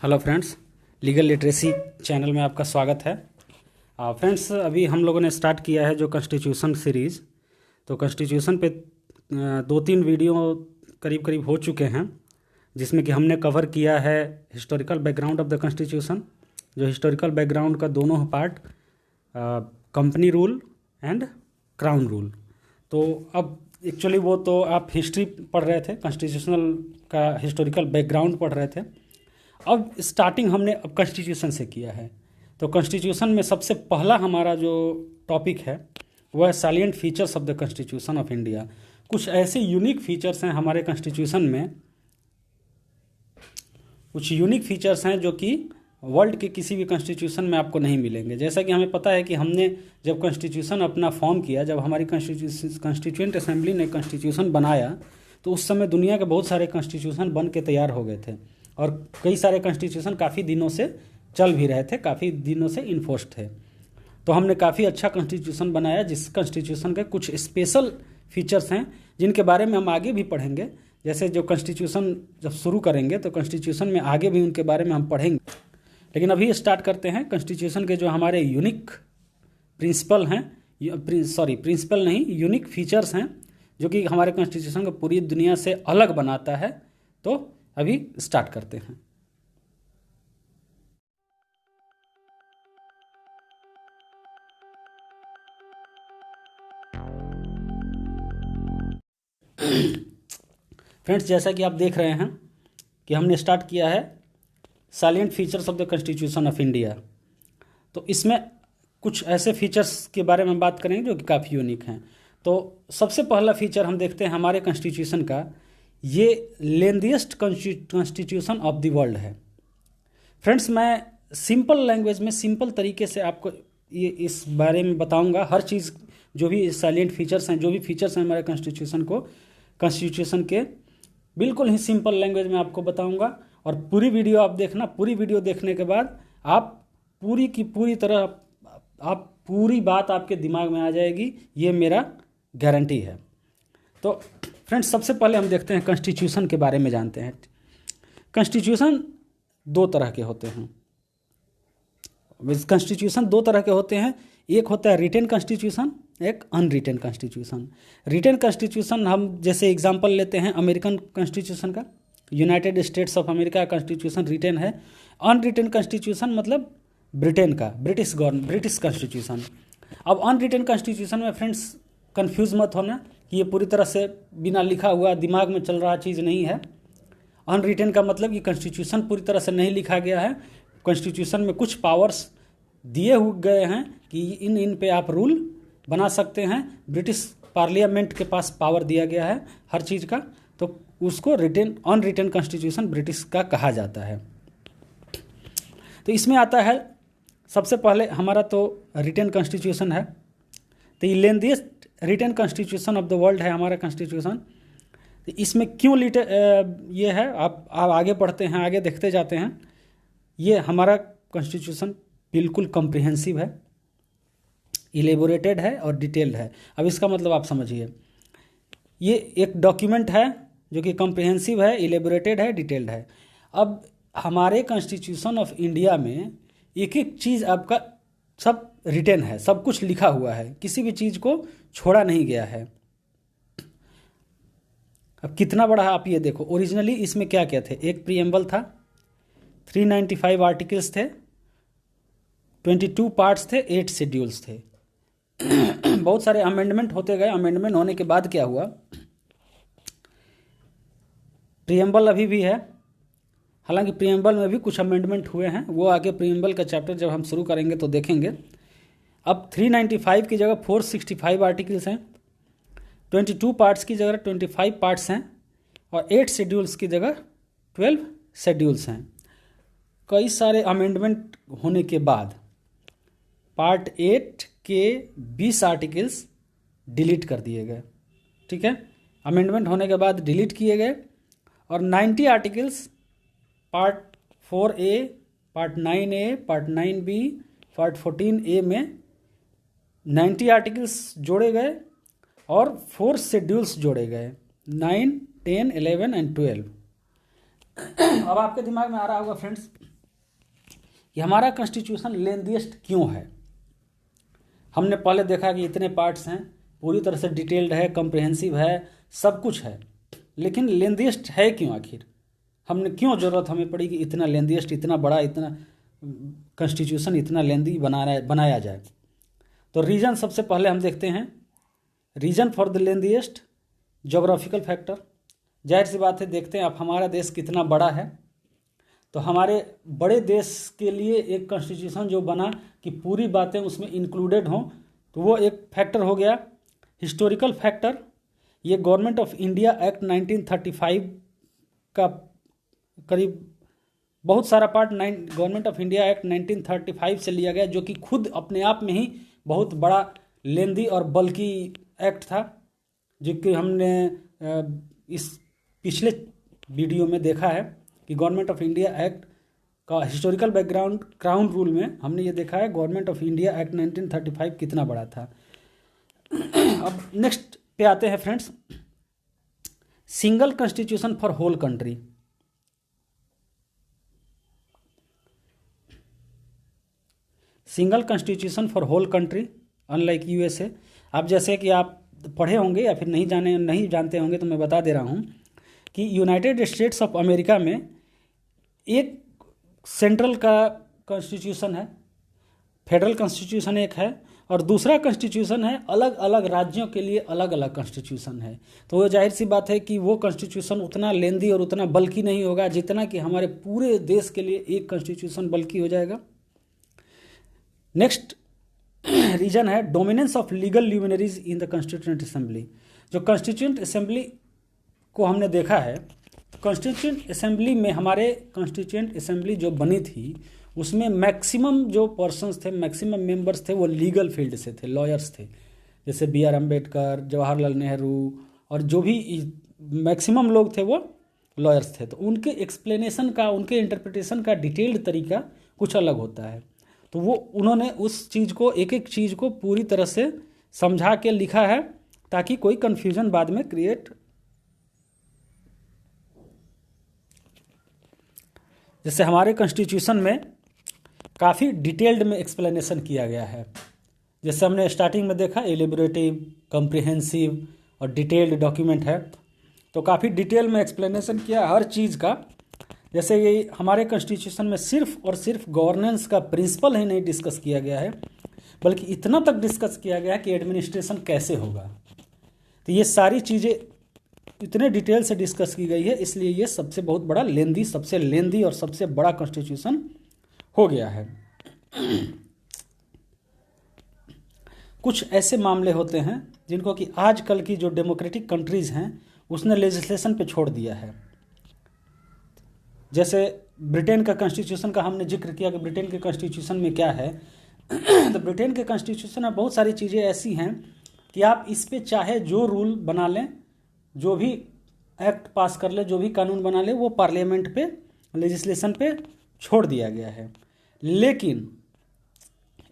Hello friends, legal literacy channel में आपका स्वागत है। फ्रेंड्स, अभी हम लोगों ने स्टार्ट किया है जो कॉन्स्टिट्यूशन सीरीज़। तो कॉन्स्टिट्यूशन पे दो तीन वीडियो करीब करीब हो चुके हैं, जिसमें कि हमने कवर किया है historical background of the constitution. जो हिस्टोरिकल बैकग्राउंड का दोनों part, company rule and crown rule. तो अब एक्चुअली वो तो आप हिस्ट्री पढ़ रहे थे, कॉन्स्टिट्यूशनल का हिस्टोरिकल बैकग्राउंड पढ़ रहे थे। अब स्टार्टिंग हमने अब कॉन्स्टिट्यूशन से किया है। तो कॉन्स्टिट्यूशन में सबसे पहला हमारा जो टॉपिक है वह है salient features of the constitution of India. कुछ ऐसे यूनिक फीचर्स हैं हमारे कॉन्स्टिट्यूशन में, कुछ यूनिक फीचर्स हैं जो कि वर्ल्ड के किसी भी कॉन्स्टिट्यूशन में आपको नहीं मिलेंगे। जैसा कि हमें पता है कि हमने जब कॉन्स्टिट्यूशन अपना फॉर्म किया, जब हमारी कॉन्स्टिट्यूएंट असेंबली ने कॉन्स्टिट्यूशन बनाया, तो उस समय दुनिया के बहुत सारे कॉन्स्टिट्यूशन बन के तैयार हो गए थे और कई सारे कॉन्स्टिट्यूशन काफ़ी दिनों से चल भी रहे थे, काफ़ी दिनों से इन्फोर्स थे। तो हमने काफ़ी अच्छा कॉन्स्टिट्यूशन बनाया, जिस कॉन्स्टिट्यूशन के कुछ स्पेशल फीचर्स हैं जिनके बारे में हम आगे भी पढ़ेंगे। जैसे जो कॉन्स्टिट्यूशन जब शुरू करेंगे तो कॉन्स्टिट्यूशन में आगे भी उनके बारे में हम पढ़ेंगे। लेकिन अभी स्टार्ट करते हैं कॉन्स्टिट्यूशन के जो हमारे यूनिक प्रिंसिपल हैं, प्रिंसिपल नहीं, यूनिक फीचर्स हैं जो कि हमारे कॉन्स्टिट्यूशन को पूरी दुनिया से अलग बनाता है। तो अभी स्टार्ट करते हैं। फ्रेंड्स, जैसा कि आप देख रहे हैं कि हमने स्टार्ट किया है salient features of the constitution of India. तो इसमें कुछ ऐसे फीचर्स के बारे में बात करेंगे जो कि काफ़ी यूनिक हैं। तो सबसे पहला फीचर हम देखते हैं हमारे कॉन्स्टिट्यूशन का, ये lengthiest constitution of the world है। फ्रेंड्स, मैं सिंपल लैंग्वेज में, सिंपल तरीके से आपको ये इस बारे में बताऊंगा। हर चीज़ जो भी सैलिएंट फीचर्स हैं, जो भी फीचर्स हैं हमारे कॉन्स्टिट्यूशन के बिल्कुल ही सिंपल लैंग्वेज में आपको बताऊंगा। और पूरी वीडियो आप देखना। पूरी वीडियो देखने के बाद आप पूरी की पूरी तरह आप पूरी बात आपके दिमाग में आ जाएगी, ये मेरा गारंटी है। तो फ्रेंड्स, सबसे पहले हम देखते हैं कॉन्स्टिट्यूशन के बारे में जानते हैं। कॉन्स्टिट्यूशन दो तरह के होते हैं। कॉन्स्टिट्यूशन दो तरह के होते हैं, एक होता है रिटेन कॉन्स्टिट्यूशन, एक अनरिटेन कॉन्स्टिट्यूशन। रिटेन कॉन्स्टिट्यूशन हम जैसे एग्जांपल लेते हैं अमेरिकन कॉन्स्टिट्यूशन का, यूनाइटेड स्टेट्स ऑफ अमेरिका का कॉन्स्टिट्यूशन रिटेन है। अनरिटेन कॉन्स्टिट्यूशन मतलब ब्रिटेन का, ब्रिटिश कॉन्स्टिट्यूशन। अब अनरिटेन कॉन्स्टिट्यूशन में फ्रेंड्स कंफ्यूज मत होना कि ये पूरी तरह से बिना लिखा हुआ दिमाग में चल रहा चीज़ नहीं है। अनरिटेन का मतलब कि कॉन्स्टिट्यूशन पूरी तरह से नहीं लिखा गया है। कॉन्स्टिट्यूशन में कुछ पावर्स दिए हुए गए हैं कि इन पे आप रूल बना सकते हैं। ब्रिटिश पार्लियामेंट के पास पावर दिया गया है हर चीज़ का, तो उसको अनरिटेन कॉन्स्टिट्यूशन ब्रिटिश का कहा जाता है। तो इसमें आता है सबसे पहले हमारा तो रिटेन कॉन्स्टिट्यूशन है। तो ये lengthiest written constitution of the world है हमारा कॉन्स्टिट्यूशन। तो इसमें क्यों ये है, आप आगे पढ़ते हैं, आगे देखते जाते हैं। ये हमारा कॉन्स्टिट्यूशन बिल्कुल कॉम्प्रिहेंसिव है, इलेबोरेटेड है और डिटेल्ड है। अब इसका मतलब आप समझिए, ये एक डॉक्यूमेंट है जो कि कॉम्प्रिहेंसिव है, इलेबोरेटेड है, डिटेल्ड है। अब हमारे कॉन्स्टिट्यूशन ऑफ इंडिया में एक एक चीज़ आपका सब रिटेन है, सब कुछ लिखा हुआ है, किसी भी चीज़ को छोड़ा नहीं गया है। अब कितना बड़ा है आप ये देखो। ओरिजिनली इसमें क्या क्या थे, एक प्रीएम्बल था, 395 आर्टिकल्स थे, 22 पार्ट्स थे, 8 शेड्यूल्स थे। बहुत सारे अमेंडमेंट होते गए। अमेंडमेंट होने के बाद क्या हुआ, प्रीएम्बल अभी भी है, हालांकि प्रीएम्बल में भी कुछ अमेंडमेंट हुए हैं, वो आगे प्रीएम्बल का चैप्टर जब हम शुरू करेंगे तो देखेंगे। अब 395 की जगह 465 आर्टिकल्स हैं, 22 पार्ट्स की जगह 25 पार्ट्स हैं, और 8 शेड्यूल्स की जगह 12 शेड्यूल्स हैं। कई सारे अमेंडमेंट होने के बाद पार्ट 8 के 20 आर्टिकल्स डिलीट कर दिए गए। ठीक है, अमेंडमेंट होने के बाद डिलीट किए गए, और 90 articles part 4A, part 9A, part 9B, part 14A में 90 आर्टिकल्स जोड़े गए और 4 शेड्यूल्स जोड़े गए, 9, 10, 11 एंड 12। अब आपके दिमाग में आ रहा होगा फ्रेंड्स कि हमारा कॉन्स्टिट्यूशन लेंथीएस्ट क्यों है। हमने पहले देखा कि इतने पार्ट्स हैं, पूरी तरह से डिटेल्ड है, कॉम्प्रिहेंसिव है, सब कुछ है, लेकिन लेंथीएस्ट है क्यों आखिर? हमने क्यों ज़रूरत हमें पड़ी कि इतना लेंथीएस्ट, इतना बड़ा, इतना कॉन्स्टिट्यूशन इतना लेंथी बनाया जाए? तो रीज़न सबसे पहले हम देखते हैं, reason for the lengthiest geographical factor. जाहिर सी बात है, देखते हैं आप हमारा देश कितना बड़ा है, तो हमारे बड़े देश के लिए एक कॉन्स्टिट्यूशन जो बना कि पूरी बातें उसमें इंक्लूडेड हों, तो वो एक फैक्टर हो गया। हिस्टोरिकल फैक्टर, ये गवर्नमेंट ऑफ इंडिया एक्ट 1935 का करीब बहुत सारा part government of India act 1935 से लिया गया, जो कि खुद अपने आप में ही बहुत बड़ा लेंदी और बल्कि एक्ट था, जो कि हमने इस पिछले वीडियो में देखा है कि गवर्नमेंट ऑफ इंडिया एक्ट का हिस्टोरिकल बैकग्राउंड क्राउन रूल में हमने ये देखा है गवर्नमेंट ऑफ इंडिया एक्ट 1935 कितना बड़ा था। अब नेक्स्ट पे आते हैं friends, single constitution for whole country. Single constitution for whole country unlike USA. अब जैसे कि आप पढ़े होंगे या फिर नहीं जानते होंगे, तो मैं बता दे रहा हूँ कि यूनाइटेड स्टेट्स ऑफ अमेरिका में एक सेंट्रल का कॉन्स्टिट्यूशन है, फेडरल कॉन्स्टिट्यूशन एक है, और दूसरा कॉन्स्टिट्यूशन है अलग अलग राज्यों के लिए अलग अलग कॉन्स्टिट्यूशन है। तो वो जाहिर सी बात है कि वो कॉन्स्टिट्यूशन उतना लेंदी और उतना बल्कि नहीं होगा जितना कि हमारे पूरे देश के लिए एक कॉन्स्टिट्यूशन बल्कि हो जाएगा। नेक्स्ट रीजन है dominance of legal luminaries in the constituent assembly. जो कॉन्स्टिट्यूएंट असेंबली को हमने देखा है, कॉन्स्टिट्यूएंट असेंबली में हमारे कॉन्स्टिट्यूएंट असेंबली जो बनी थी उसमें मैक्सिमम जो पर्सन्स थे, मैक्सिमम मेंबर्स थे, वो लीगल फील्ड से थे, लॉयर्स थे, जैसे B.R. अम्बेडकर, जवाहरलाल नेहरू, और जो भी मैक्सिमम लोग थे वो लॉयर्स थे। तो उनके एक्सप्लेनेशन का, उनके इंटरप्रिटेशन का डिटेल्ड तरीका कुछ अलग होता है। तो वो उन्होंने उस चीज़ को, एक एक चीज़ को पूरी तरह से समझा के लिखा है ताकि कोई कन्फ्यूजन बाद में क्रिएट, जैसे हमारे कॉन्स्टिट्यूशन में काफ़ी डिटेल्ड में एक्सप्लेनेशन किया गया है। जैसे हमने स्टार्टिंग में देखा, एलिबरेटिव, कॉम्प्रिहेंसिव और डिटेल्ड डॉक्यूमेंट है, तो काफ़ी डिटेल में एक्सप्लेनेशन किया हर चीज़ का। जैसे ये हमारे कॉन्स्टिट्यूशन में सिर्फ और सिर्फ गवर्नेंस का प्रिंसिपल ही नहीं डिस्कस किया गया है, बल्कि इतना तक डिस्कस किया गया है कि एडमिनिस्ट्रेशन कैसे होगा। तो ये सारी चीज़ें इतने डिटेल से डिस्कस की गई है, इसलिए ये सबसे बहुत बड़ा लेंदी, सबसे लेंदी और सबसे बड़ा कॉन्स्टिट्यूशन हो गया है। कुछ ऐसे मामले होते हैं जिनको कि आजकल की जो डेमोक्रेटिक कंट्रीज़ हैं उसने लेजिस्लेशन पे छोड़ दिया है। जैसे ब्रिटेन का कॉन्स्टिट्यूशन का हमने जिक्र किया कि ब्रिटेन के कॉन्स्टिट्यूशन में क्या है। तो ब्रिटेन के कॉन्स्टिट्यूशन में बहुत सारी चीज़ें ऐसी हैं कि आप इस पे चाहे जो रूल बना लें, जो भी एक्ट पास कर ले, जो भी कानून बना ले, वो पार्लियामेंट पे, लेजिस्लेशन पे छोड़ दिया गया है। लेकिन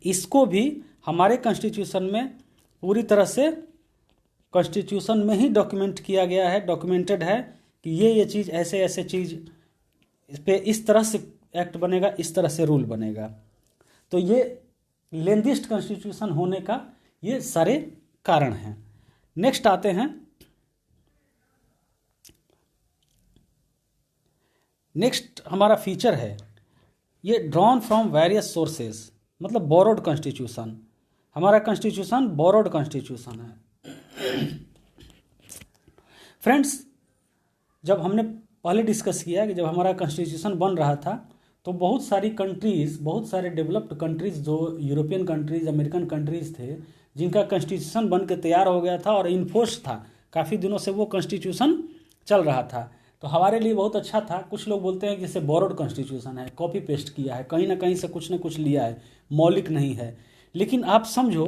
इसको भी हमारे कॉन्स्टिट्यूशन में पूरी तरह से कॉन्स्टिट्यूशन में ही डॉक्यूमेंट किया गया है, डॉक्यूमेंटेड है कि ये चीज़ ऐसे ऐसे चीज़ इस पे इस तरह से एक्ट बनेगा, इस तरह से रूल बनेगा। तो ये लेंथीएस्ट कॉन्स्टिट्यूशन होने का ये सारे कारण हैं। नेक्स्ट आते हैं, नेक्स्ट हमारा फीचर है ये ड्रॉन फ्रॉम वेरियस सोर्सेज, मतलब बोरोड कॉन्स्टिट्यूशन। हमारा कॉन्स्टिट्यूशन बोरोड कॉन्स्टिट्यूशन है। फ्रेंड्स, जब हमने पहले डिस्कस किया कि जब हमारा कॉन्स्टिट्यूशन बन रहा था तो बहुत सारी कंट्रीज़, बहुत सारे डेवलप्ड कंट्रीज़ जो यूरोपियन कंट्रीज़, अमेरिकन कंट्रीज़ थे, जिनका कॉन्स्टिट्यूशन बन के तैयार हो गया था और इन्फोर्स था, काफ़ी दिनों से वो कॉन्स्टिट्यूशन चल रहा था, तो हमारे लिए बहुत अच्छा था। कुछ लोग बोलते हैं कि जैसे बोरोड कॉन्स्टिट्यूशन है, कॉपी पेस्ट किया है, कहीं ना कहीं से कुछ ना कुछ लिया है, मौलिक नहीं है। लेकिन आप समझो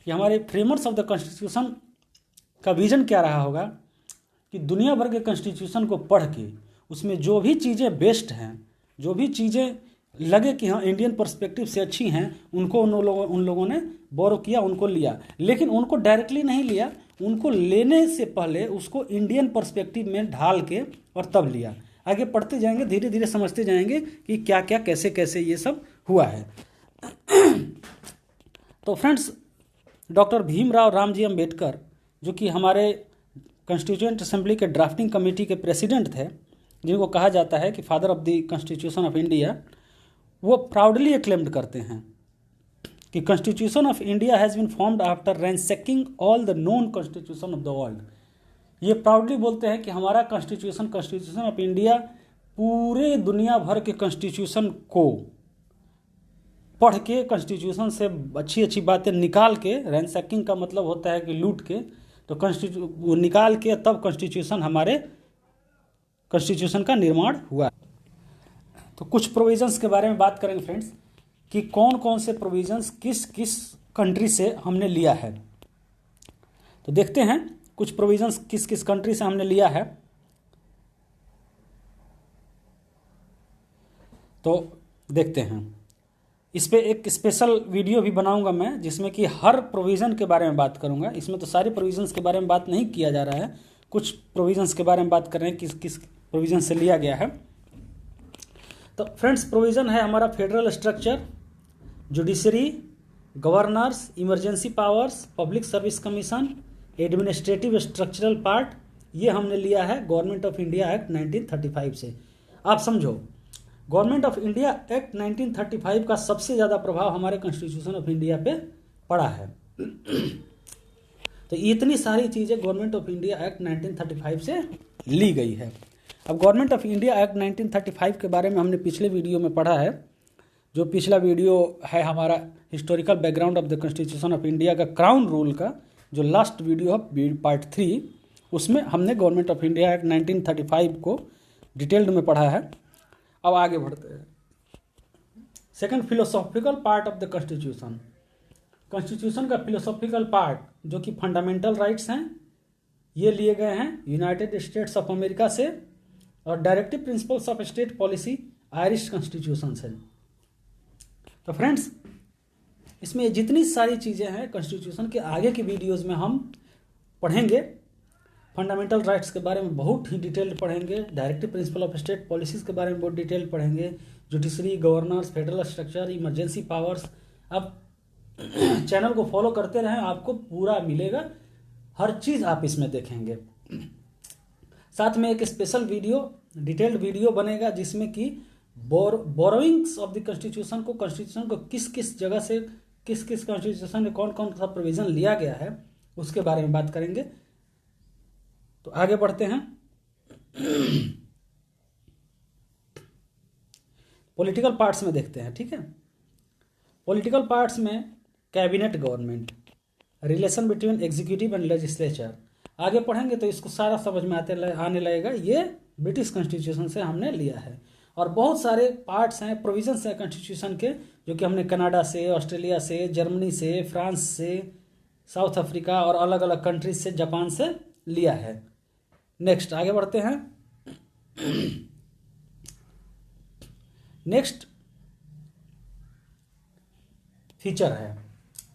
कि हमारे फ्रेमर्स ऑफ द कॉन्स्टिट्यूशन का विजन क्या रहा होगा कि दुनिया भर के कॉन्स्टिट्यूशन को पढ़ के उसमें जो भी चीज़ें बेस्ट हैं, जो भी चीज़ें लगे कि हाँ इंडियन पर्सपेक्टिव से अच्छी हैं, उनको उन लोगों ने बोरो किया, उनको लिया। लेकिन उनको डायरेक्टली नहीं लिया, उनको लेने से पहले उसको इंडियन पर्सपेक्टिव में ढाल के और तब लिया। आगे पढ़ते जाएंगे, धीरे धीरे समझते जाएंगे कि क्या क्या कैसे कैसे ये सब हुआ है। तो फ्रेंड्स, डॉक्टर भीमराव रामजी अंबेडकर, जो कि हमारे कॉन्स्टिट्यूएंट असेंबली के ड्राफ्टिंग कमेटी के प्रेसिडेंट थे, जिनको कहा जाता है कि father of the constitution of India, वो प्राउडली एक्लेम्ड करते हैं कि constitution of India has been formed after ransacking all the known constitution of the world. ये प्राउडली बोलते हैं कि हमारा कॉन्स्टिट्यूशन ऑफ इंडिया पूरे दुनिया भर के कॉन्स्टिट्यूशन को पढ़ के, कॉन्स्टिट्यूशन से अच्छी अच्छी बातें निकाल के, रैंसैकिंग का मतलब होता है कि लूट के, तो वो निकाल के तब कॉन्स्टिट्यूशन, हमारे कॉन्स्टिट्यूशन का निर्माण हुआ। तो कुछ प्रोविजंस के बारे में बात करेंगे फ्रेंड्स, कि कौन कौन से प्रोविजंस किस किस कंट्री से हमने लिया है। तो देखते हैं कुछ प्रोविजंस किस किस कंट्री से हमने लिया है। तो देखते हैं, इस पे एक स्पेशल वीडियो भी बनाऊंगा मैं, जिसमें कि हर प्रोविज़न के बारे में बात करूंगा। इसमें तो सारे प्रोविजंस के बारे में बात नहीं किया जा रहा है, कुछ प्रोविजंस के बारे में बात कर रहे हैं, किस किस प्रोविजन से लिया गया है। तो फ्रेंड्स, प्रोविज़न है हमारा federal structure, judiciary, governors, emergency powers, public service commission, administrative structural part. ये हमने लिया है गवर्नमेंट ऑफ इंडिया एक्ट 1935 से। आप समझो, गवर्नमेंट ऑफ इंडिया एक्ट 1935 का सबसे ज़्यादा प्रभाव हमारे कॉन्स्टिट्यूशन ऑफ इंडिया पे पड़ा है। तो इतनी सारी चीज़ें गवर्नमेंट ऑफ इंडिया एक्ट 1935 से ली गई है। अब गवर्नमेंट ऑफ इंडिया एक्ट 1935 के बारे में हमने पिछले वीडियो में पढ़ा है। जो पिछला वीडियो है हमारा historical background of the constitution of India का क्राउन रूल का, जो लास्ट वीडियो है पार्ट 3, उसमें हमने गवर्नमेंट ऑफ इंडिया एक्ट 1935 को डिटेल्ड में पढ़ा है। अब आगे बढ़ते हैं। Second, philosophical part of the constitution. Constitution का फिलोसॉफिकल पार्ट, जो कि फंडामेंटल राइट्स हैं, ये लिए गए हैं यूनाइटेड स्टेट्स ऑफ अमेरिका से, और directive principles of state policy Irish constitution से। तो फ्रेंड्स, इसमें जितनी सारी चीज़ें हैं कॉन्स्टिट्यूशन के आगे की वीडियोज़ में हम पढ़ेंगे। फंडामेंटल राइट्स के बारे में बहुत ही डिटेल्ड पढ़ेंगे, directive principle of state policies के बारे में बहुत डिटेल्ड पढ़ेंगे, judiciary, governors, federal structure, emergency powers. अब चैनल को फॉलो करते रहें, आपको पूरा मिलेगा, हर चीज़ आप इसमें देखेंगे। साथ में एक स्पेशल वीडियो, डिटेल्ड वीडियो बनेगा, जिसमें कि बोरोइंग्स ऑफ द कॉन्स्टिट्यूशन को किस किस जगह से, किस किस कॉन्स्टिट्यूशन में कौन कौन सा प्रोविजन लिया गया है, उसके बारे में बात करेंगे। तो आगे बढ़ते हैं। पॉलिटिकल पार्ट्स में देखते हैं, ठीक है। पॉलिटिकल पार्ट्स में cabinet government, relation between executive and legislature, आगे पढ़ेंगे तो इसको सारा समझ में आने लगेगा। ये ब्रिटिश कॉन्स्टिट्यूशन से हमने लिया है। और बहुत सारे पार्ट्स हैं, प्रोविजंस हैं कॉन्स्टिट्यूशन के, जो कि हमने कनाडा से, ऑस्ट्रेलिया से, जर्मनी से, फ्रांस से, साउथ अफ्रीका और अलग अलग कंट्रीज से, जापान से लिया है। नेक्स्ट आगे बढ़ते हैं। नेक्स्ट फीचर है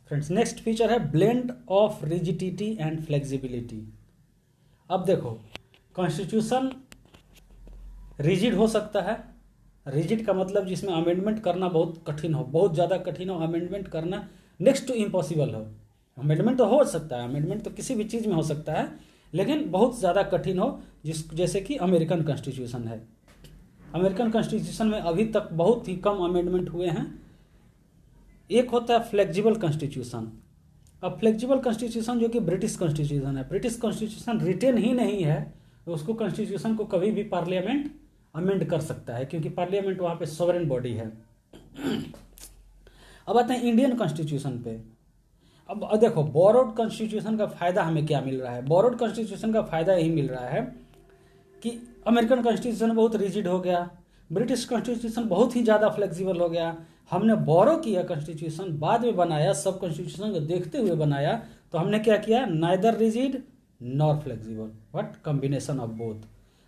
फ्रेंड्स, नेक्स्ट फीचर है blend of rigidity and flexibility. अब देखो, कॉन्स्टिट्यूशन रिजिड हो सकता है। रिजिड का मतलब जिसमें अमेंडमेंट करना बहुत कठिन हो, बहुत ज़्यादा कठिन हो, अमेंडमेंट करना नेक्स्ट टू इम्पॉसिबल हो। अमेंडमेंट तो हो सकता है, अमेंडमेंट तो किसी भी चीज़ में हो सकता है, लेकिन बहुत ज़्यादा कठिन हो, जैसे कि अमेरिकन कॉन्स्टिट्यूशन है। अमेरिकन कॉन्स्टिट्यूशन में अभी तक बहुत ही कम अमेंडमेंट हुए हैं। एक होता है फ्लेक्सिबल कॉन्स्टिट्यूशन। अब फ्लेक्सिबल कॉन्स्टिट्यूशन जो कि ब्रिटिश कॉन्स्टिट्यूशन है, ब्रिटिश कॉन्स्टिट्यूशन रिटेन ही नहीं है, तो उसको कॉन्स्टिट्यूशन को कभी भी पार्लियामेंट अमेंड कर सकता है, क्योंकि पार्लियामेंट वहाँ पे सॉवरेन बॉडी है। अब आते हैं इंडियन कॉन्स्टिट्यूशन पे। अब देखो, बोरोड कॉन्स्टिट्यूशन का फायदा हमें क्या मिल रहा है। बोरोड कॉन्स्टिट्यूशन का फायदा यही मिल रहा है कि अमेरिकन कॉन्स्टिट्यूशन बहुत रिजिड हो गया, ब्रिटिश कॉन्स्टिट्यूशन बहुत ही ज़्यादा फ्लेक्सिबल हो गया। हमने बोरो किया कॉन्स्टिट्यूशन, बाद में बनाया, सब कॉन्स्टिट्यूशन को देखते हुए बनाया, तो हमने क्या किया, neither rigid nor flexible but combination of both.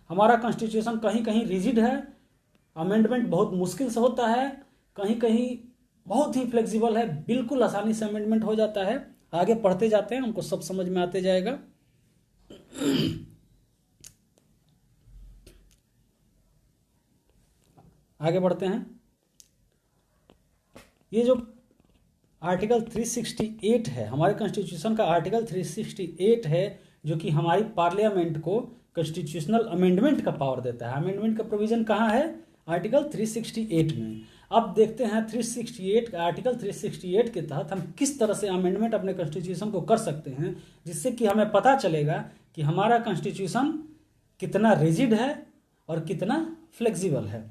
हमारा कॉन्स्टिट्यूशन कहीं कहीं रिजिड है, अमेंडमेंट बहुत मुश्किल से होता है, कहीं कहीं बहुत ही फ्लेक्सिबल है, बिल्कुल आसानी से अमेंडमेंट हो जाता है। आगे पढ़ते जाते हैं, हमको सब समझ में आते जाएगा। आगे बढ़ते हैं। ये जो आर्टिकल 368 है हमारे कॉन्स्टिट्यूशन का, आर्टिकल 368 है जो कि हमारी पार्लियामेंट को कॉन्स्टिट्यूशनल अमेंडमेंट का पावर देता है। अमेंडमेंट का प्रोविजन कहाँ है? आर्टिकल 368 में। अब देखते हैं 368 का, आर्टिकल 368 के तहत हम किस तरह से अमेंडमेंट अपने कॉन्स्टिट्यूशन को कर सकते हैं, जिससे कि हमें पता चलेगा कि हमारा कॉन्स्टिट्यूशन कितना रिजिड है और कितना फ्लेक्सिबल है।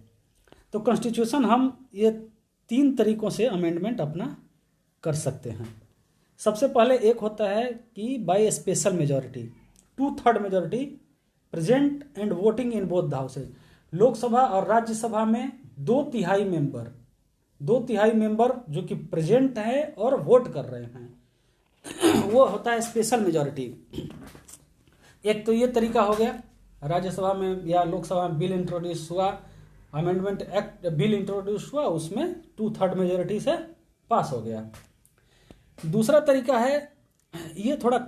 तो कॉन्स्टिट्यूशन हम ये 3 तरीकों से अमेंडमेंट अपना कर सकते हैं। सबसे पहले एक होता है कि by special majority, 2/3 majority present and voting in both the houses. Lok Sabha और राज्यसभा में 2/3 मेंबर जो कि प्रेजेंट है और वोट कर रहे हैं वो होता है स्पेशल मेजॉरिटी। एक तो ये तरीका हो गया, राज्यसभा में या लोकसभा में बिल इंट्रोड्यूस हुआ, अमेंडमेंट एक्ट बिल इंट्रोड्यूस हुआ, उसमें 2/3 मेजॉरिटी से पास हो गया। दूसरा तरीका है, ये थोड़ा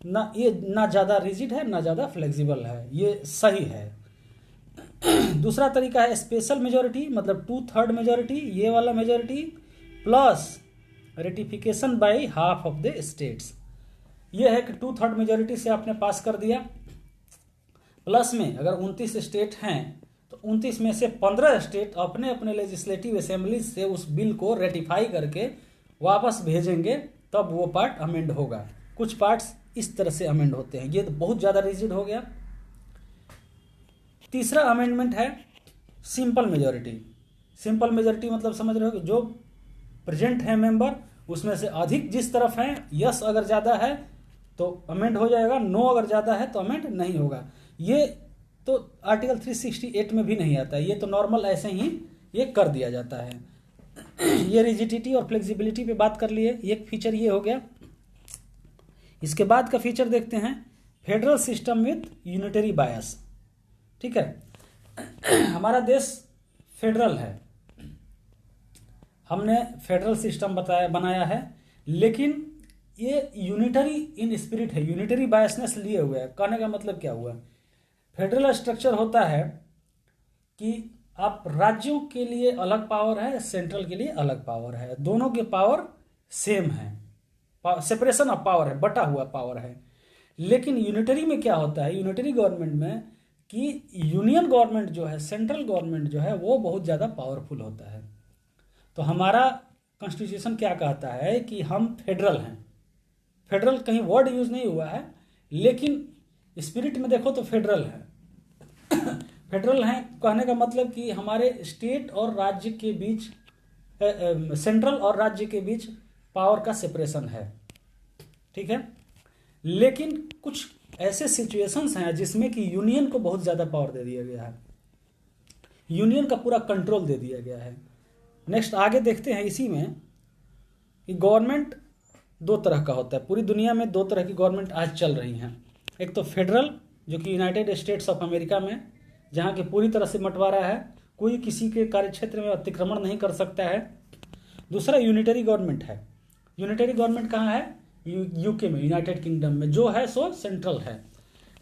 ना ज़्यादा रिजिड है ना ज़्यादा फ्लेक्सिबल है, ये सही है। दूसरा तरीका है स्पेशल मेजॉरिटी, मतलब 2/3 मेजॉरिटी, ये वाला majority plus ratification by half of the states. ये है कि 2/3 मेजॉरिटी से आपने पास कर दिया, प्लस में अगर 29 स्टेट हैं तो 29 में से 15 स्टेट अपने अपने लेजिस्लेटिव असेंबली से उस बिल को रेटिफाई करके वापस भेजेंगे, तब वो पार्ट अमेंड होगा। कुछ पार्ट्स इस तरह से अमेंड होते हैं, ये तो बहुत ज़्यादा रिजिड हो गया। तीसरा अमेंडमेंट है सिंपल मेजॉरिटी। सिंपल मेजॉरिटी मतलब समझ रहे हो कि जो प्रेजेंट है मेंबर उसमें से अधिक जिस तरफ है, यस अगर ज़्यादा है तो अमेंड हो जाएगा, नो अगर ज़्यादा है तो अमेंड नहीं होगा। ये तो आर्टिकल 368 में भी नहीं आता है, ये तो नॉर्मल ऐसे ही ये कर दिया जाता है। ये रिजिडिटी और फ्लेक्सिबिलिटी पे बात कर लिए, एक फीचर ये हो गया। इसके बाद का फीचर देखते हैं, फेडरल सिस्टम विथ यूनिटरी बायस। ठीक है, हमारा देश फेडरल है, हमने फेडरल सिस्टम बनाया है, लेकिन ये यूनिटरी इन स्पिरिट है, यूनिटरी बायसनेस लिए हुए है। कहने का मतलब क्या हुआ? फेडरल स्ट्रक्चर होता है कि आप राज्यों के लिए अलग पावर है, सेंट्रल के लिए अलग पावर है, दोनों के पावर सेम है, सेपरेशन ऑफ पावर है, बटा हुआ पावर है। लेकिन यूनिटरी में क्या होता है, यूनिटरी गवर्नमेंट में कि यूनियन गवर्नमेंट जो है, सेंट्रल गवर्नमेंट जो है वो बहुत ज़्यादा पावरफुल होता है। तो हमारा कॉन्स्टिट्यूशन क्या कहता है कि हम फेडरल हैं। फेडरल कहीं वर्ड यूज नहीं हुआ है, लेकिन स्पिरिट में देखो तो फेडरल है। फेडरल है कहने का मतलब कि हमारे स्टेट और राज्य के बीच, सेंट्रल और राज्य के बीच पावर का सेपरेशन है। ठीक है, लेकिन कुछ ऐसे सिचुएशंस हैं जिसमें कि यूनियन को बहुत ज़्यादा पावर दे दिया गया है, यूनियन का पूरा कंट्रोल दे दिया गया है। नेक्स्ट आगे देखते हैं इसी में कि गवर्नमेंट 2 तरह का होता है। पूरी दुनिया में 2 तरह की गवर्नमेंट आज चल रही हैं। एक तो फेडरल जो कि यूनाइटेड स्टेट्स ऑफ अमेरिका में, जहाँ की पूरी तरह से बंटवारा है, कोई किसी के कार्यक्षेत्र में अतिक्रमण नहीं कर सकता है। दूसरा यूनिटरी गवर्नमेंट है। यूनिटरी गवर्नमेंट कहाँ है? यूके में, यूनाइटेड किंगडम में, जो है सो सेंट्रल है।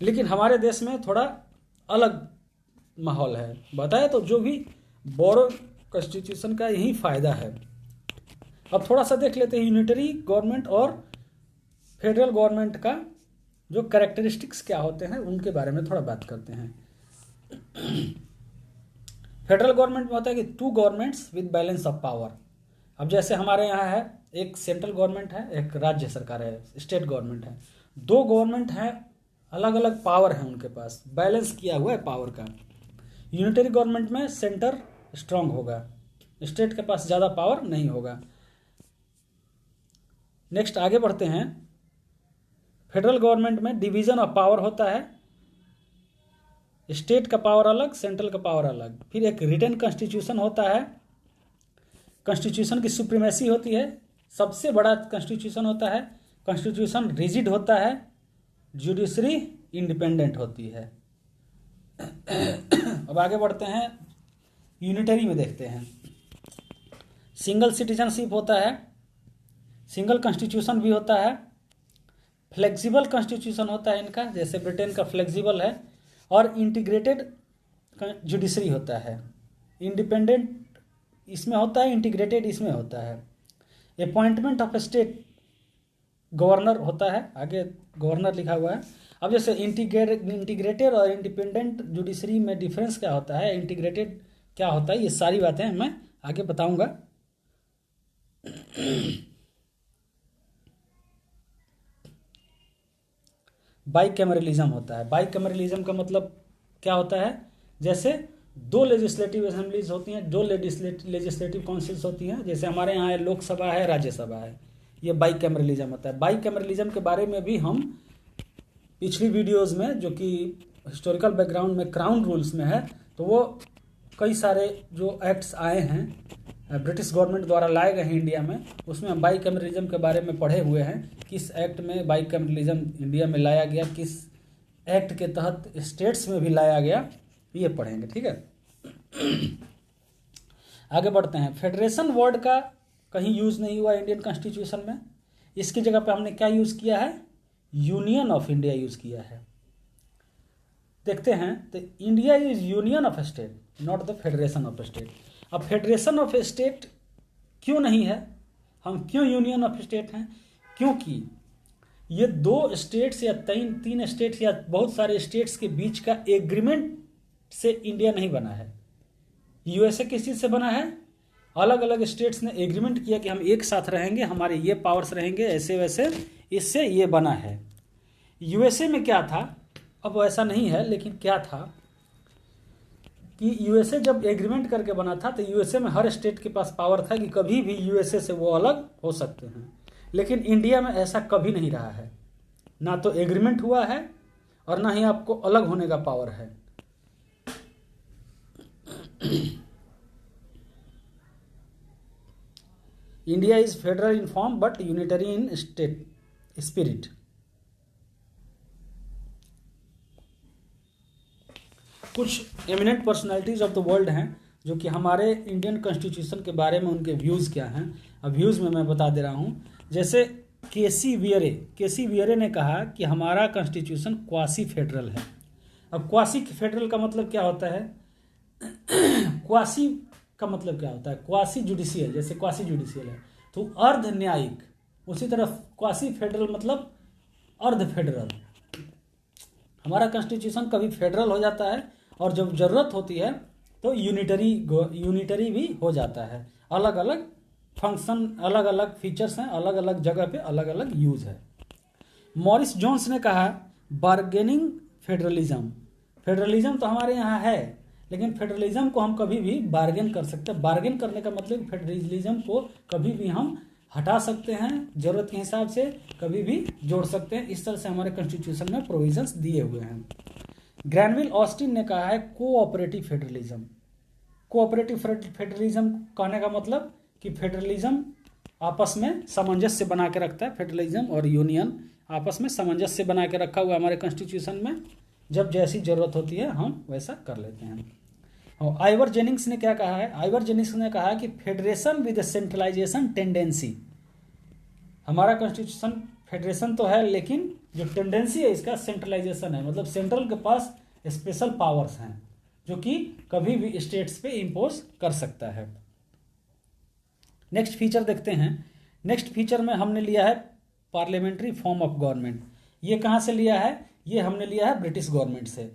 लेकिन हमारे देश में थोड़ा अलग माहौल है। बताए तो जो भी बोरो कॉन्स्टिट्यूशन का यही फायदा है। अब थोड़ा सा देख लेते हैं यूनिटरी गवर्नमेंट और फेडरल गवर्नमेंट का जो कैरेक्टरिस्टिक्स क्या होते हैं उनके बारे में थोड़ा बात करते हैं। फेडरल गवर्नमेंट में होता है कि 2 governments with balance of power. अब जैसे हमारे यहाँ है, एक सेंट्रल गवर्नमेंट है, एक राज्य सरकार है, स्टेट गवर्नमेंट है। 2 गवर्नमेंट हैं, अलग अलग पावर है उनके पास, बैलेंस किया हुआ है पावर का। यूनिटरी गवर्नमेंट में सेंटर स्ट्रांग होगा, स्टेट के पास ज़्यादा पावर नहीं होगा। नेक्स्ट आगे बढ़ते हैं। फेडरल गवर्नमेंट में डिवीजन ऑफ पावर होता है, स्टेट का पावर अलग, सेंट्रल का पावर अलग। फिर एक रिटन कॉन्स्टिट्यूशन होता है, कॉन्स्टिट्यूशन की सुप्रीमेसी होती है, सबसे बड़ा कॉन्स्टिट्यूशन होता है, कॉन्स्टिट्यूशन रिजिड होता है, जुडिशरी इंडिपेंडेंट होती है। अब आगे बढ़ते हैं, यूनिटरी में देखते हैं। सिंगल सिटीजनशिप होता है, सिंगल कॉन्स्टिट्यूशन भी होता है, फ्लेक्सिबल कॉन्स्टिट्यूशन होता है इनका, जैसे ब्रिटेन का फ्लेक्सिबल है, और इंटीग्रेटेड जुडिशरी होता है। इंडिपेंडेंट इसमें होता है, इंटीग्रेटेड इसमें होता है। अपॉइंटमेंट ऑफ स्टेट गवर्नर होता है, आगे गवर्नर लिखा हुआ है। अब जैसे इंटीग्रेटेड और इंडिपेंडेंट जुडिशरी में डिफरेंस क्या होता है, इंटीग्रेटेड क्या होता है, ये सारी बातें मैं आगे बताऊंगा। बाइकैमरलिज्म होता है। बाइकैमरलिज्म का मतलब क्या होता है, जैसे दो लेजिस्लेटिव असेंबलीज होती हैं, दो लेजिस्लेटिव काउंसिल्स होती हैं, जैसे हमारे यहाँ लोकसभा है, राज्यसभा है, ये बाइकैमरलिज्म होता है। बाइकैमरलिज्म के बारे में भी हम पिछली वीडियोस में, जो कि हिस्टोरिकल बैकग्राउंड में क्राउन रूल्स में है, तो वो कई सारे जो एक्ट्स आए हैं ब्रिटिश गवर्नमेंट द्वारा लाए गए हैं इंडिया में, उसमें हम बाइकैमरलिज्म के बारे में पढ़े हुए हैं, किस एक्ट में बाइकैमरलिज्म इंडिया में लाया गया, किस एक्ट के तहत स्टेट्स में भी लाया गया, ये पढ़ेंगे। ठीक है, आगे बढ़ते हैं। फेडरेशन वर्ड का कहीं यूज नहीं हुआ इंडियन कॉन्स्टिट्यूशन में, इसकी जगह पे हमने क्या यूज किया है, यूनियन ऑफ इंडिया यूज किया है। देखते हैं, तो India is union of state, not the federation of state. अब फेडरेशन ऑफ स्टेट क्यों नहीं है, हम क्यों यूनियन ऑफ स्टेट हैं, क्योंकि ये दो स्टेट्स या तीन स्टेट्स या बहुत सारे स्टेट्स के बीच का एग्रीमेंट से इंडिया नहीं बना है। यूएसए किस चीज से बना है, अलग अलग स्टेट्स ने एग्रीमेंट किया कि हम एक साथ रहेंगे, हमारे ये पावर्स रहेंगे, ऐसे वैसे, इससे ये बना है। यूएसए में क्या था, अब ऐसा नहीं है, लेकिन क्या था कि यूएसए जब एग्रीमेंट करके बना था, तो यूएसए में हर स्टेट के पास पावर था कि कभी भी यूएसए से वो अलग हो सकते हैं। लेकिन इंडिया में ऐसा कभी नहीं रहा है, ना तो एग्रीमेंट हुआ है और ना ही आपको अलग होने का पावर है। India is federal in form but unitary in state spirit. कुछ eminent personalities of the world हैं जो कि हमारे इंडियन कॉन्स्टिट्यूशन के बारे में उनके व्यूज़ क्या हैं, अब व्यूज़ में मैं बता दे रहा हूँ। जैसे केसी वियरे ने कहा कि हमारा कॉन्स्टिट्यूशन क्वासी फेडरल है। अब क्वासी फेडरल का मतलब क्या होता है, क्वासी का मतलब क्या होता है, क्वासी जुडिशियल, जैसे क्वासी जुडिशियल है तो अर्ध न्यायिक, उसी तरह क्वासी फेडरल मतलब अर्ध फेडरल। हमारा कॉन्स्टिट्यूशन कभी फेडरल हो जाता है और जब जरूरत होती है तो यूनिटरी भी हो जाता है। अलग अलग फंक्शन, अलग अलग फीचर्स हैं, अलग अलग जगह पे अलग अलग यूज है। मॉरिस जोन्स ने कहा बार्गेनिंग फेडरलिज्म, फेडरलिज्म तो हमारे यहाँ है, लेकिन फेडरलिज्म को हम कभी भी बार्गेन कर सकते हैं। बार्गेन करने का मतलब फेडरलिज्म को कभी भी हम हटा सकते हैं, जरूरत के हिसाब से कभी भी जोड़ सकते हैं। इस तरह से हमारे कॉन्स्टिट्यूशन में प्रोविजंस दिए हुए हैं। ग्रैनविल ऑस्टिन ने कहा है कोऑपरेटिव फेडरलिज्म। कोऑपरेटिव फेडरलिज्म कहने का मतलब कि फेडरलिज्म आपस में सामंजस्य बना के रखता है, फेडरलिज्म और यूनियन आपस में सामंजस्य बना के रखा हुआ हमारे कॉन्स्टिट्यूशन में, जब जैसी जरूरत होती है हम वैसा कर लेते हैं। और आइवर जेनिंग्स ने क्या कहा है, आइवर जेनिंग्स ने कहा कि फेडरेशन विद सेंट्रलाइजेशन टेंडेंसी, हमारा कॉन्स्टिट्यूशन फेडरेशन तो है लेकिन जो टेंडेंसी है इसका सेंट्रलाइजेशन है, मतलब सेंट्रल के पास स्पेशल पावर्स हैं जो कि कभी भी स्टेट्स पे इम्पोज कर सकता है। नेक्स्ट फीचर देखते हैं। नेक्स्ट फीचर में हमने लिया है पार्लियामेंट्री फॉर्म ऑफ गवर्नमेंट। ये कहाँ से लिया है, ये हमने लिया है ब्रिटिश गवर्नमेंट से।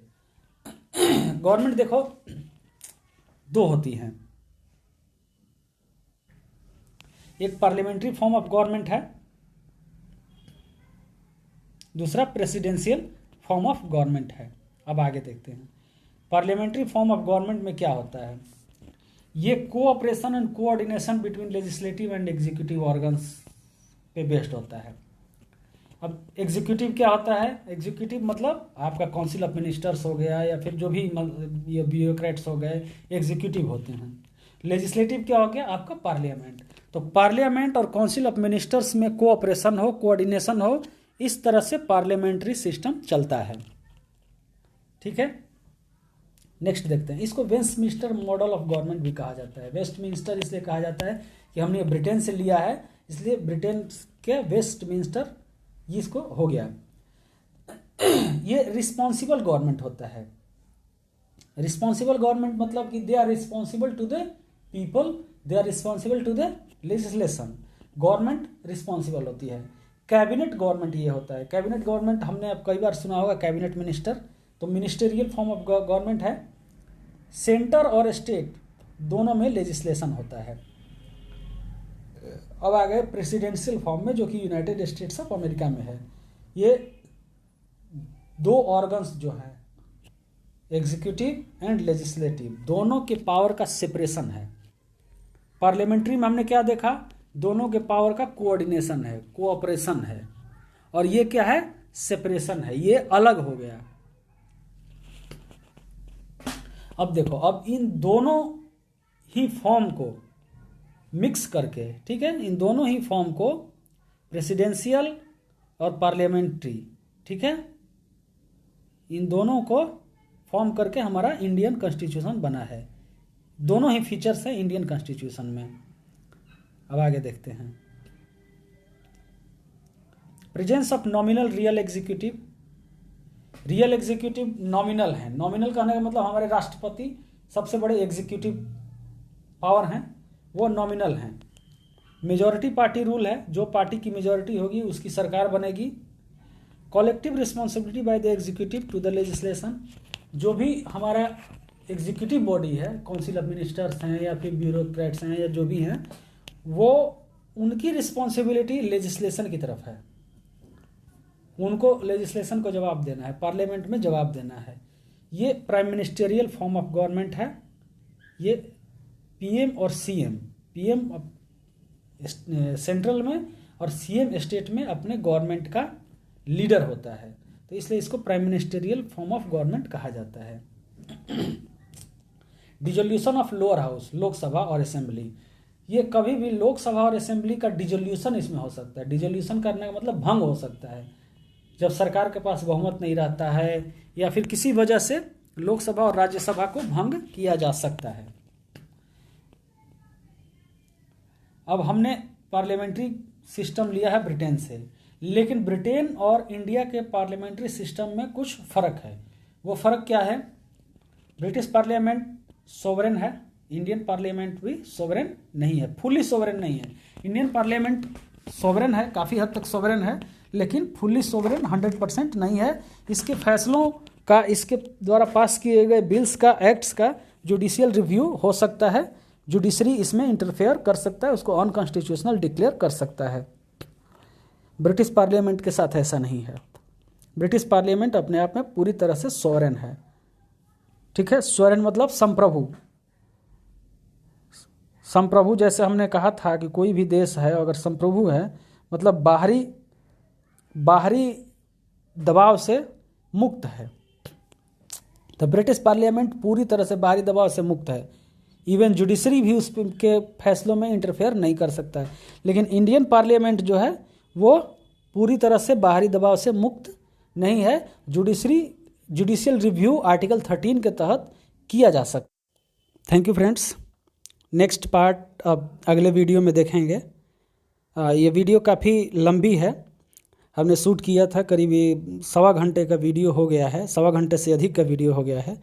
गवर्नमेंट देखो दो होती हैं, एक पार्लियामेंट्री फॉर्म ऑफ गवर्नमेंट है, दूसरा प्रेसिडेंशियल फॉर्म ऑफ गवर्नमेंट है। अब आगे देखते हैं पार्लियामेंट्री फॉर्म ऑफ गवर्नमेंट में क्या होता है। ये cooperation and coordination between legislative and executive organs पे बेस्ड होता है। अब एग्जीक्यूटिव क्या होता है, एग्जीक्यूटिव मतलब आपका काउंसिल ऑफ मिनिस्टर्स हो गया या फिर जो भी ये ब्यूरोक्रेट्स हो गए, एग्जीक्यूटिव होते हैं। लेजिस्लेटिव क्या हो गया, आपका पार्लियामेंट। तो पार्लियामेंट और काउंसिल ऑफ मिनिस्टर्स में कोऑपरेशन हो, कोऑर्डिनेशन हो, इस तरह से पार्लियामेंट्री सिस्टम चलता है। ठीक है, नेक्स्ट देखते हैं। इसको वेस्टमिंस्टर मॉडल ऑफ गवर्नमेंट भी कहा जाता है। वेस्टमिंस्टर इसलिए कहा जाता है कि हमने ब्रिटेन से लिया है, इसलिए ब्रिटेन के वेस्टमिंस्टर इसको हो गया। ये रिस्पॉन्सिबल गवर्नमेंट होता है। रिस्पॉन्सिबल गवर्नमेंट मतलब कि they are responsible to the people they are responsible to the legislation, government responsible होती है। कैबिनेट गवर्नमेंट ये होता है। कैबिनेट गवर्नमेंट हमने अब कई बार सुना होगा, कैबिनेट मिनिस्टर, तो मिनिस्टेरियल फॉर्म ऑफ गवर्नमेंट है। सेंटर और स्टेट दोनों में लेजिस्लेशन होता है। अब आ गए प्रेसिडेंशियल फॉर्म में, जो कि यूनाइटेड स्टेट्स ऑफ अमेरिका में है। ये दो ऑर्गन्स जो हैं, एग्जीक्यूटिव एंड लेजिस्लेटिव, दोनों के पावर का सेपरेशन है। पार्लियामेंट्री में हमने क्या देखा, दोनों के पावर का कोऑर्डिनेशन है, कोऑपरेशन है, और ये क्या है, सेपरेशन है, ये अलग हो गया। अब देखो, अब इन दोनों ही फॉर्म को मिक्स करके, ठीक है, इन दोनों ही फॉर्म को, प्रेसिडेंशियल और पार्लियामेंट्री, ठीक है, इन दोनों को फॉर्म करके हमारा इंडियन कॉन्स्टिट्यूशन बना है। दोनों ही फीचर्स हैं इंडियन कॉन्स्टिट्यूशन में। अब आगे देखते हैं। Presence of nominal real executive. Real executive nominal है। नॉमिनल कहने का मतलब हमारे राष्ट्रपति सबसे बड़े एग्जीक्यूटिव पावर हैं, वो नॉमिनल हैं। मेजॉरिटी पार्टी रूल है, जो पार्टी की मेजॉरिटी होगी उसकी सरकार बनेगी। Collective responsibility by the executive to the legislation. जो भी हमारा एग्जीक्यूटिव बॉडी है, काउंसिल ऑफ मिनिस्टर्स हैं या फिर ब्यूरोक्रेट्स हैं या जो भी हैं, वो उनकी रिस्पॉन्सिबिलिटी लेजिस्लेशन की तरफ है। उनको लेजिस्लेशन को जवाब देना है, पार्लियामेंट में जवाब देना है। ये prime ministerial form of government है। ये पीएम और सीएम, पीएम सेंट्रल में और सीएम स्टेट में अपने गवर्नमेंट का लीडर होता है, तो इसलिए इसको prime ministerial form of government कहा जाता है। Dissolution of lower house, Lok Sabha और असेंबली। ये कभी भी लोकसभा और असेंबली का डिजोल्यूशन इसमें हो सकता है। डिजोल्यूशन करने का मतलब भंग हो सकता है, जब सरकार के पास बहुमत नहीं रहता है या फिर किसी वजह से लोकसभा और राज्यसभा को भंग किया जा सकता है। अब हमने पार्लियामेंट्री सिस्टम लिया है ब्रिटेन से, लेकिन ब्रिटेन और इंडिया के पार्लियामेंट्री सिस्टम में कुछ फ़र्क है। वो फ़र्क क्या है? ब्रिटिश पार्लियामेंट सोवरेन है, इंडियन पार्लियामेंट भी सोवरेन नहीं है, फुली सोवरेन नहीं है। इंडियन पार्लियामेंट सोवरेन है, काफ़ी हद तक सोवरेन है, लेकिन फुली सोवरेन 100% नहीं है। इसके फैसलों का, इसके द्वारा पास किए गए बिल्स का, एक्ट्स का जुडिशियल रिव्यू हो सकता है। जुडिशरी इसमें इंटरफेयर कर सकता है, उसको अनकॉन्स्टिट्यूशनल डिक्लेयर कर सकता है। ब्रिटिश पार्लियामेंट के साथ ऐसा नहीं है। ब्रिटिश पार्लियामेंट अपने आप में पूरी तरह से सोवरेन है, ठीक है। सोवरेन मतलब संप्रभु। संप्रभु जैसे हमने कहा था कि कोई भी देश है अगर संप्रभु है, मतलब बाहरी दबाव से मुक्त है। तो ब्रिटिश पार्लियामेंट पूरी तरह से बाहरी दबाव से मुक्त है। इवन जुडिशरी भी उसके फैसलों में इंटरफेयर नहीं कर सकता है। लेकिन इंडियन पार्लियामेंट जो है वो पूरी तरह से बाहरी दबाव से मुक्त नहीं है। जुडिशियल रिव्यू आर्टिकल 13 के तहत किया जा सकता। Thank you friends. Next part अब अगले वीडियो में देखेंगे। ये वीडियो काफ़ी लंबी है, हमने शूट किया था, करीब 1.25 घंटे का वीडियो हो गया है, 1.25 घंटे से अधिक का वीडियो हो गया है।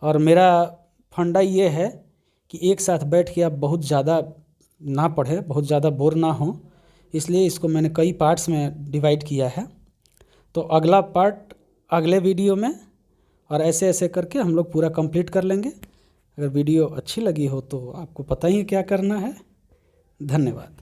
और मेरा फंडा ये है कि एक साथ बैठ के आप बहुत ज़्यादा ना पढ़ें, बहुत ज़्यादा बोर ना हो, इसलिए इसको मैंने कई पार्ट्स में डिवाइड किया है। तो अगला पार्ट अगले वीडियो में, और ऐसे ऐसे करके हम लोग पूरा कंप्लीट कर लेंगे। अगर वीडियो अच्छी लगी हो तो आपको पता ही है क्या करना है। धन्यवाद।